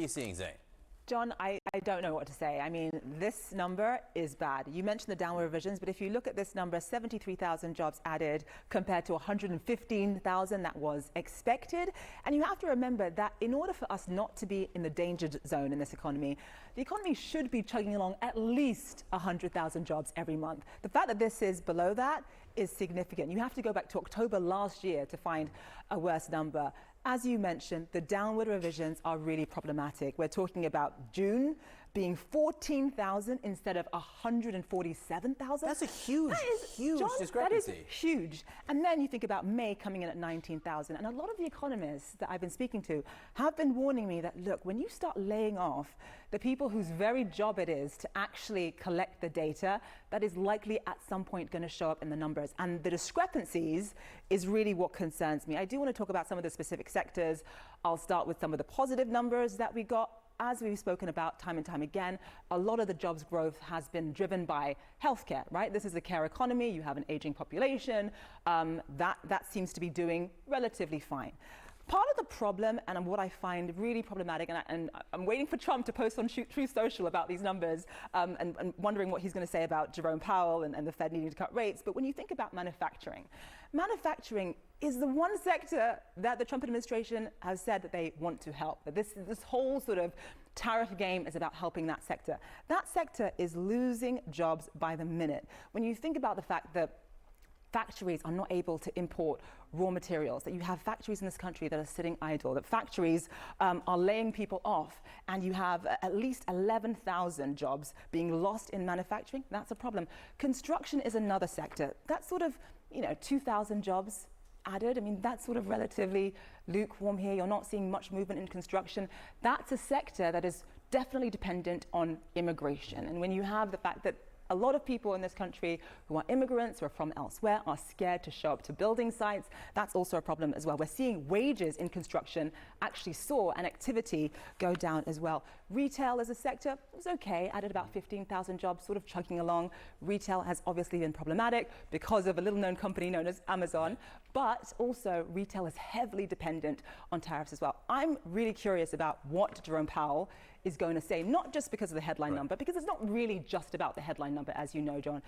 you seeing, Zain? John, I don't know what to say. I mean, this number is bad. You mentioned the downward revisions, but if you look at this number, 73,000 jobs added compared to 115,000 that was expected. And you have to remember that in order for us not to be in the danger zone in this economy, the economy should be chugging along at least 100,000 jobs every month. The fact that this is below that is significant. You have to go back to October last year to find a worse number. As you mentioned, the downward revisions are really problematic. We're talking about June being 14,000 instead of 147,000. That's a huge discrepancy. That is huge. And then you think about May coming in at 19,000. And a lot of the economists that I've been speaking to have been warning me that, look, when you start laying off the people whose very job it is to actually collect the data, that is likely at some point going to show up in the numbers. And the discrepancies is really what concerns me. I do want to talk about some of the specific sectors. I'll start with some of the positive numbers that we got. As we've spoken about time and time again, a lot of the jobs growth has been driven by healthcare, right? This is a care economy. You have an aging population. That seems to be doing relatively fine. Part of the problem, and what I find really problematic, and I'm waiting for Trump to post on Truth Social about these numbers, and wondering what he's going to say about Jerome Powell and the Fed needing to cut rates. But when you think about manufacturing is the one sector that the Trump administration has said that they want to help. That this whole sort of tariff game is about helping that sector. That sector is losing jobs by the minute. When you think about the fact that factories are not able to import raw materials, that you have factories in this country that are sitting idle, that factories are laying people off, and you have at least 11,000 jobs being lost in manufacturing, that's a problem. Construction is another sector. That's sort of, 2,000 jobs added. I mean, that's sort of relatively lukewarm here. You're not seeing much movement in construction. That's a sector that is definitely dependent on immigration. And when you have the fact that a lot of people in this country who are immigrants or from elsewhere are scared to show up to building sites, that's also a problem as well. We're seeing wages in construction actually soar and activity go down as well. Retail as a sector was okay, added about 15,000 jobs, sort of chugging along. Retail has obviously been problematic because of a little-known company known as Amazon, but also retail is heavily dependent on tariffs as well. I'm really curious about what Jerome Powell is going to say, not just because of the headline number, because it's not really just about the headline number, as you know, John.